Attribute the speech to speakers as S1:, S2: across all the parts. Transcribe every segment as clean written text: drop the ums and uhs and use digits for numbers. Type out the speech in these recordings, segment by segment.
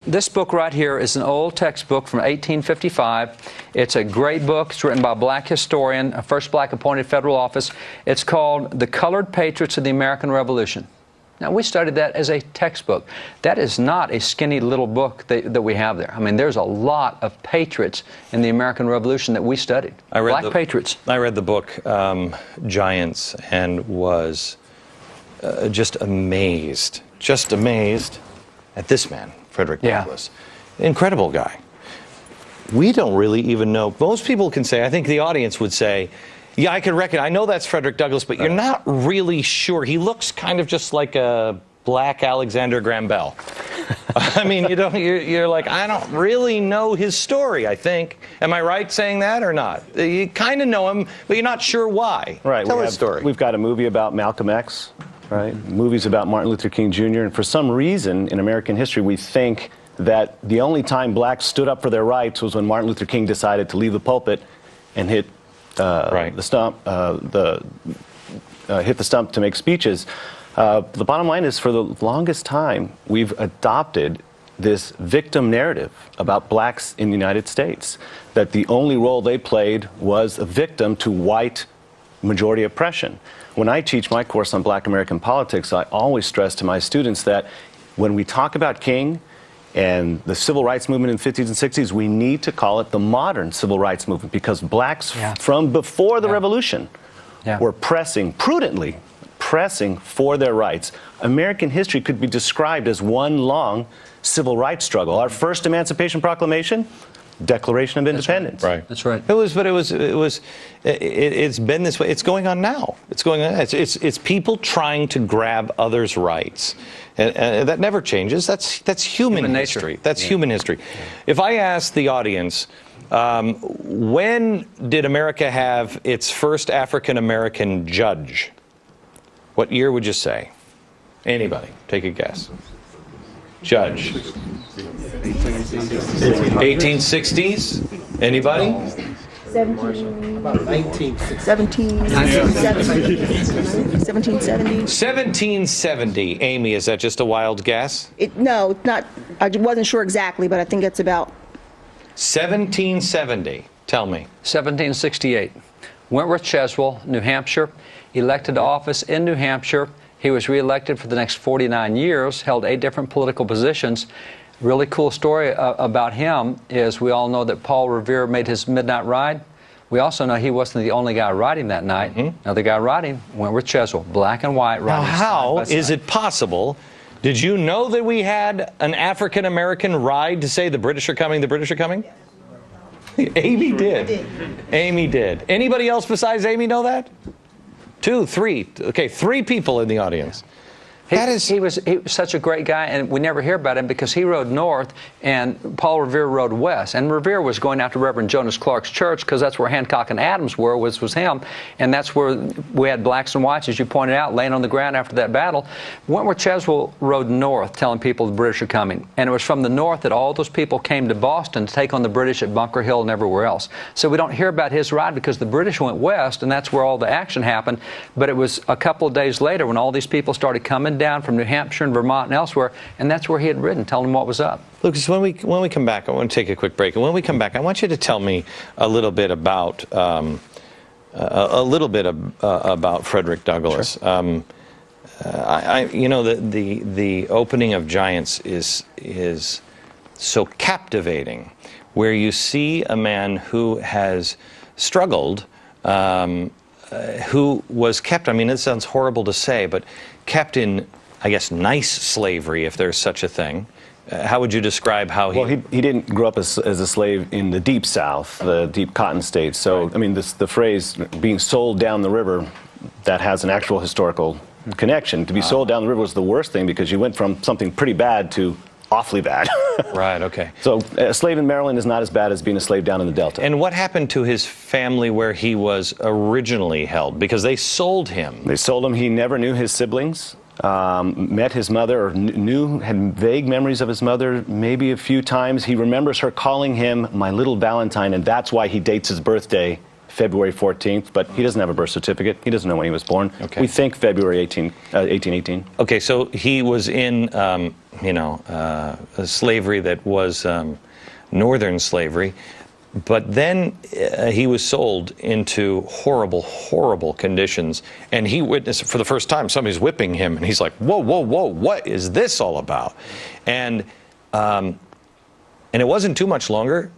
S1: This book right here is an old textbook from 1855. It's a great book. It's written by a black historian, a first black appointed federal office. It's called The Colored Patriots of the American Revolution. Now, we studied that as a textbook. That is not a skinny little book that we have there. I mean, there's a lot of patriots in the American Revolution that we studied. Black patriots.
S2: I read the book, Giants, and was just amazed at this man, Frederick Douglass. Incredible guy. We don't really even know. Most people can say, I think the audience would say, yeah, I can reckon. I know that's Frederick Douglass, but you're not really sure. He looks kind of just like a black Alexander Graham Bell. I mean, you're like, I don't really know his story, I think. Am I right saying that or not? You kind of know him, but you're not sure why.
S3: Right.
S2: Tell his story.
S3: We've got a movie about Malcolm X, right? Movies about Martin Luther King Jr. And for some reason in American history, we think that the only time blacks stood up for their rights was when Martin Luther King decided to leave the pulpit and hit the stump, hit the stump to make speeches. The bottom line is, for the longest time, we've adopted this victim narrative about blacks in the United States, that the only role they played was a victim to white majority oppression. When I teach my course on Black American politics, I always stress to my students that when we talk about King and the civil rights movement in the 50s and 60s, we need to call it the modern civil rights movement, because blacks from before the revolution were prudently pressing for their rights. American history could be described as one long civil rights struggle. Our first Emancipation Proclamation, Declaration of Independence.
S1: That's right.
S2: It's been this way. It's going on now. It's going on. It's people trying to grab others' rights, and that never changes. That's human history. That's human history. If I ask the audience, when did America have its first African American judge? What year would you say? Anybody? Take a guess. Judge. 1860s? Anybody? 1770. Amy, is that just a wild guess?
S4: No, not. I wasn't sure exactly, but I think it's about
S2: 1770. Tell me.
S1: 1768. Wentworth Cheswell, New Hampshire, elected to office in New Hampshire. He was reelected for the next 49 years, held 8 different political positions. Really cool story about him is, we all know that Paul Revere made his midnight ride. We also know he wasn't the only guy riding that night. Another guy riding, Wentworth Cheswell, black and white riding.
S2: Now, how is it possible? Did you know that we had an African American ride to say the British are coming, the British are coming? Amy did. Amy did. Anybody else besides Amy know that? 2, 3. Okay, 3 people in the audience. He was such a great guy, and we never hear about him because he rode north and Paul Revere rode west. And Revere was going after Reverend Jonas Clark's church, because that's where Hancock and Adams were, was him. And that's where we had blacks and whites, as you pointed out, laying on the ground after that battle. Wentworth Cheswell rode north, telling people the British are coming. And it was from the north that all those people came to Boston to take on the British at Bunker Hill and everywhere else. So we don't hear about his ride because the British went west, and that's where all the action happened. But it was a couple of days later when all these people started coming down from New Hampshire and Vermont and elsewhere, and that's where he had ridden, telling them what was up. Lucas, when we come back, I want to take a quick break, and when we come back, I want you to tell me a little bit about about Frederick Douglass. Sure. You know, the opening of Giants is so captivating, where you see a man who has struggled, who was kept, I mean, it sounds horrible to say, but kept in, I guess, nice slavery, if there's such a thing. How would you describe how he...
S3: Well, he didn't grow up as a slave in the deep South, the deep cotton states. So, I mean, the phrase being sold down the river, that has an actual historical connection. To be sold down the river was the worst thing, because you went from something pretty bad to awfully bad.
S2: Right, okay.
S3: So a slave in Maryland is not as bad as being a slave down in the Delta.
S2: And what happened to his family where he was originally held? Because they sold him.
S3: They sold him. He never knew his siblings. Met his mother, or had vague memories of his mother maybe a few times. He remembers her calling him my little Valentine, and that's why he dates his birthday February 14th, but he doesn't have a birth certificate. He doesn't know when he was born.
S2: Okay.
S3: We think February 1818.
S2: Okay, so he was in, slavery that was northern slavery, but then he was sold into horrible, horrible conditions, and he witnessed for the first time somebody's whipping him, and he's like, whoa, whoa, whoa, what is this all about? And it wasn't too much longer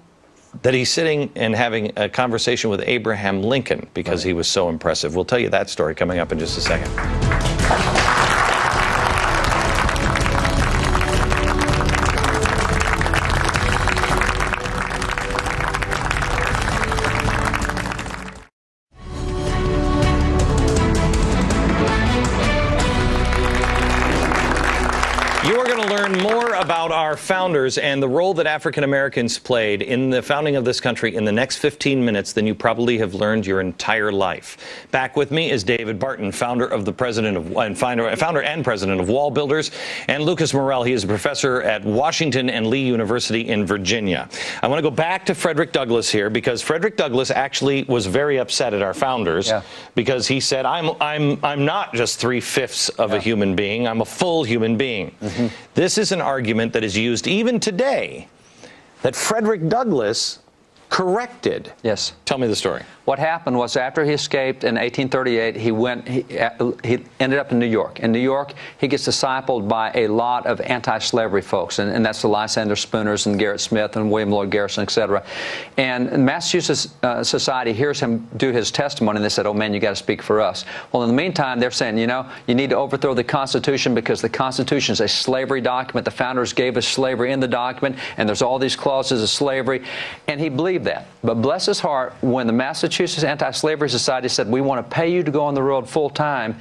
S2: that he's sitting and having a conversation with Abraham Lincoln because he was so impressive. We'll tell you that story coming up in just a second. You are going to learn more about our founders and the role that African Americans played in the founding of this country in the next 15 minutes than you probably have learned your entire life. Back with me is David Barton, founder and president of Wall Builders, and Lucas Morel. He is a professor at Washington and Lee University in Virginia. I want to go back to Frederick Douglass here because Frederick Douglass actually was very upset at our founders because he said, I'm not just 3/5 of a human being. I'm a full human being. This is an argument that is used even today that Frederick Douglass corrected.
S1: Yes.
S2: Tell me the story.
S1: What happened was after he escaped in 1838, he ended up in New York. In New York, he gets discipled by a lot of anti-slavery folks, and that's the Lysander Spooners and Gerrit Smith and William Lloyd Garrison, etc. And Massachusetts society hears him do his testimony, and they said, oh man, you got to speak for us. Well, in the meantime, they're saying, you know, you need to overthrow the Constitution because the Constitution is a slavery document. The founders gave us slavery in the document, and there's all these clauses of slavery. And he believed that. But bless his heart, when the Massachusetts Anti-Slavery Society said, we want to pay you to go on the road full time,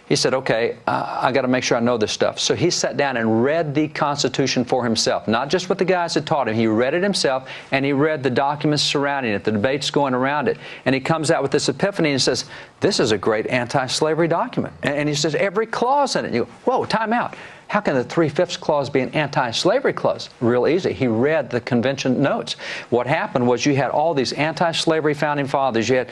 S1: he said, okay, I got to make sure I know this stuff. So he sat down and read the Constitution for himself, not just what the guys had taught him. He read it himself, and he read the documents surrounding it, the debates going around it. And he comes out with this epiphany and says, this is a great anti-slavery document. And he says, every clause in it. You go, whoa, time out. How can the 3/5 clause be an anti-slavery clause? Real easy. He read the convention notes. What happened was you had all these anti-slavery founding fathers. You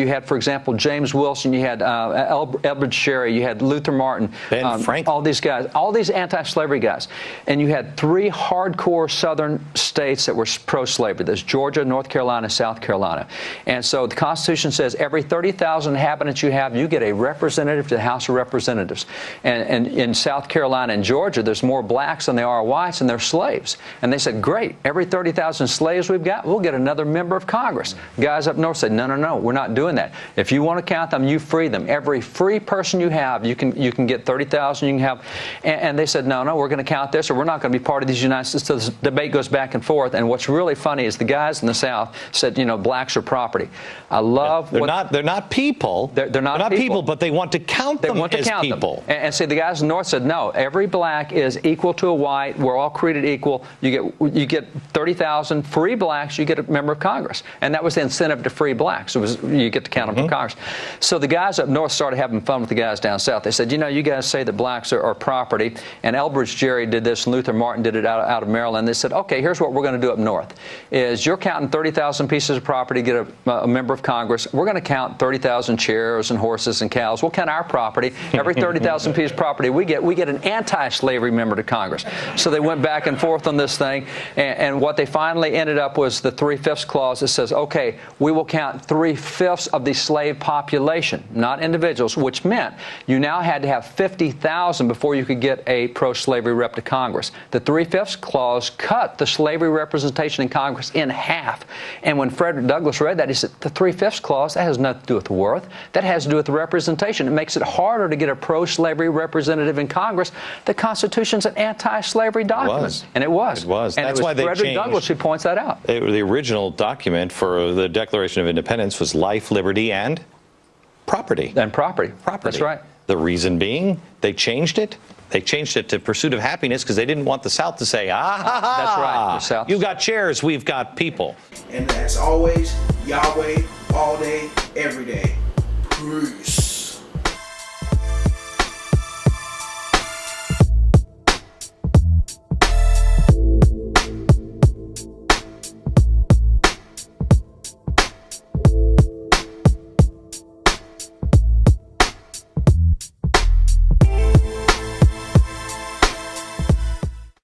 S1: had, for example, James Wilson. You had Elbridge Sherry. You had Luther Martin.
S2: Ben Franklin.
S1: All these guys, all these anti-slavery guys. And you had 3 hardcore southern states that were pro-slavery. There's Georgia, North Carolina, South Carolina. And so the Constitution says every 30,000 inhabitants you have, you get a representative to the House of Representatives. And in South Carolina and Georgia, there's more blacks than there are whites, and they're slaves. And they said, great, every 30,000 slaves we've got, we'll get another member of Congress. Guys up north said, no, no, no, we're not doing that. If you want to count them, you free them. Every free person you have, you can get 30,000. You can have, and they said, no, no, we're going to count this, or we're not going to be part of these United States. So this debate goes back and forth. And what's really funny is the guys in the South said, you know, blacks are property. I love
S2: they're not people.
S1: They're not people,
S2: but they want to count them as people.
S1: And see, the guys in the north said, no, every black is equal to a white. We're all created equal. You get 30,000 free blacks. You get a member of Congress, and that was the incentive to free blacks. It was you get to count them for Congress. So the guys up north started having fun with the guys down south. They said, you know, you guys say that blacks are property, and Elbridge Gerry did this, and Luther Martin did it out of Maryland. They said, okay, here's what we're going to do up north: is you're counting 30,000 pieces of property, get a member of Congress. We're going to count 30,000 chairs and horses and cows. We'll count our property. Every 30,000 pieces of property we get an anti-slavery member to Congress. So they went back and forth on this thing, and what they finally ended up was the 3/5 clause that says, okay, we will count 3/5 of the slave population, not individuals, which meant you now had to have 50,000 before you could get a pro-slavery rep to Congress. The 3/5 clause cut the slavery representation in Congress in half. And when Frederick Douglass read that, he said, the 3/5 clause, that has nothing to do with the worth. That has to do with the representation. It makes it harder to get a pro-slavery representative in Congress. The Constitution's an anti-slavery document. And it was.
S2: It was.
S1: And
S2: That's why they
S1: Frederick
S2: changed.
S1: Douglass who points that out.
S2: The original document for the Declaration of Independence was life, liberty, and property.
S1: And property. That's right.
S2: The reason being, they changed it. They changed it to pursuit of happiness because they didn't want the South to say,
S1: That's right. The South.
S2: You got chairs, we've got people.
S5: And as always, Yahweh, all day, every day. Peace.